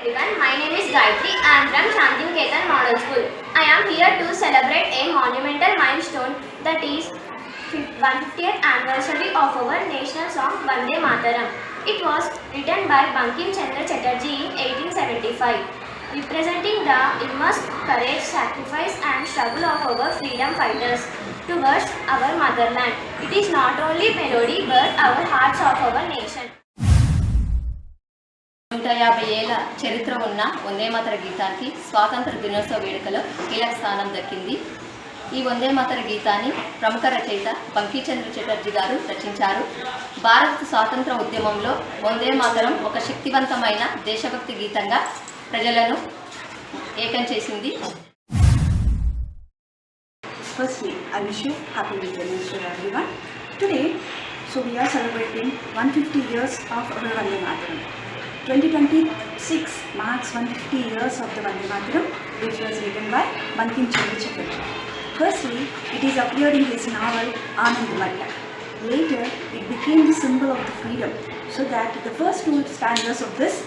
Everyone, my name is Gayatri. I am from Shantiniketan Model School. I am here to celebrate a monumental milestone, that is 150th anniversary of our national song Vande Mataram. It was written by Bankim Chandra Chatterjee in 1875, representing the immense courage, sacrifice and struggle of our freedom fighters towards our motherland. It is not only melody but our hearts of our nation. 150 ఏళ్ల చరిత్ర ఉన్న వందే మాతర గీతానికి స్వాతంత్ర దినోత్సవ వేడుకలో కీలక స్థానం దక్కింది. ఈ వందే మాతర గీతాన్ని ప్రముఖ రచయిత బంకించంద్ర చటర్జీ గారు రచించారు. భారత స్వాతంత్ర ఉద్యమంలో వందే మాతరం ఒక శక్తివంతమైన దేశభక్తి గీతంగా ప్రజలను ఏకం చేసింది. Firstly, I wish you happy Independence Day, everyone. Today, we are celebrating 150 years of our Vande Mataram. 2026 marks 150 years of the Vande Mataram, which was written by Bankim Chandra Chatterjee. Firstly, it is appeared in his novel Anandamaya. Later, it became the symbol of the freedom, so that the first two stanzas of this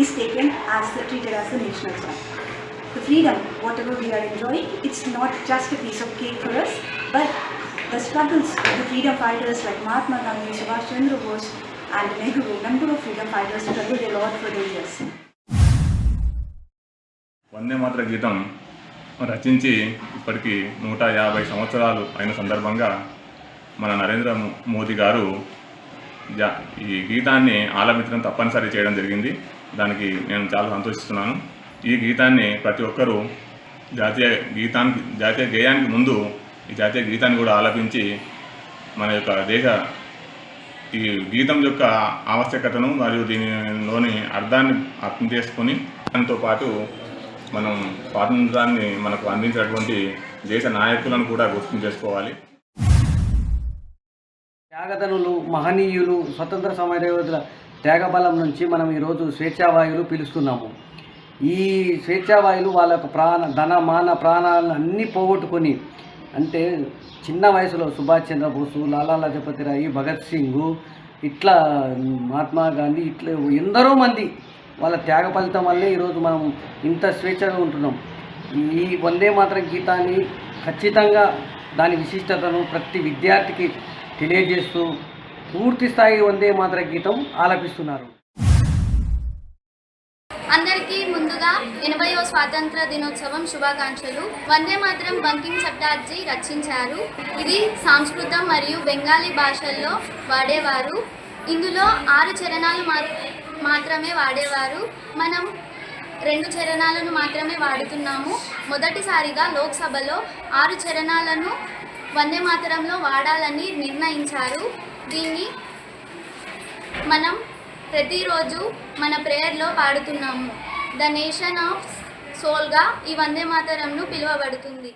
is taken as treated as the national song. The freedom, whatever we are enjoying, it's not just a piece of cake for us, but the struggles of the freedom fighters like Mahatma Gandhi, Subhash Chandra Bose and Nehru, number of freedom fighters struggled a lot for their years. వందే మాతర గీతం రచించి ఇప్పటికి 150 సంవత్సరాలు అయిన సందర్భంగా మన నరేంద్ర మోదీ గారు ఈ గీతాన్ని ఆలపించడం తప్పనిసరి చేయడం జరిగింది. దానికి నేను చాలా సంతోషిస్తున్నాను. ఈ గీతాన్ని ప్రతి ఒక్కరూ జాతీయ గేయానికి ముందు ఈ జాతీయ గీతాన్ని కూడా ఆలపించి మన యొక్క ఈ గీతం యొక్క ఆవశ్యకతను మరియు దీనిలోని అర్థాన్ని అర్థం చేసుకొని దాంతో పాటు మనం స్వాతంత్రాన్ని మనకు అందించినటువంటి దేశ నాయకులను కూడా గుర్తు చేసుకోవాలి. త్యాగతనులు, మహనీయులు, స్వతంత్ర సమరయోధుల త్యాగబలం నుంచి మనం ఈరోజు స్వేచ్ఛావాయువులు పిలుస్తున్నాము. ఈ స్వేచ్ఛావాయువులు వాళ్ళ యొక్క ధన మాన ప్రాణాలను అన్నీ పోగొట్టుకొని, అంటే చిన్న వయసులో సుభాష్ చంద్రబోసు, లాలా లజపతి రాయ్, భగత్ సింగ్, ఇట్లా మహాత్మా గాంధీ, ఇట్లా ఎందరో మంది వాళ్ళ త్యాగ ఫలితం వల్లే ఈరోజు మనం ఇంత స్వేచ్ఛగా ఉంటున్నాం. ఈ వందే మాతరం గీతాన్ని ఖచ్చితంగా దాని విశిష్టతను ప్రతి విద్యార్థికి తెలియజేస్తూ పూర్తి స్థాయి వందే మాతర గీతం ఆలపిస్తున్నారు. అందరికీ ముందుగా 80వ స్వాతంత్ర దినోత్సవం శుభాకాంక్షలు. వందే మాతరం బంకిం చటర్జీ రచించారు. ఇది సంస్కృతం మరియు బెంగాలీ భాషల్లో వాడేవారు. ఇందులో 6 చరణాలు మాత్రమే వాడేవారు. మనం 2 చరణాలను మాత్రమే వాడుతున్నాము. మొదటిసారిగా లోక్సభలో 6 చరణాలను వందే మాతరంలో వాడాలని నిర్ణయించారు. దీన్ని మనం ప్రతిరోజు మన ప్రేయర్లో పాడుతున్నాము. ద నేషన్ ఆఫ్ సోల్గా ఈ వందే మాతరంను పిలువబడుతుంది.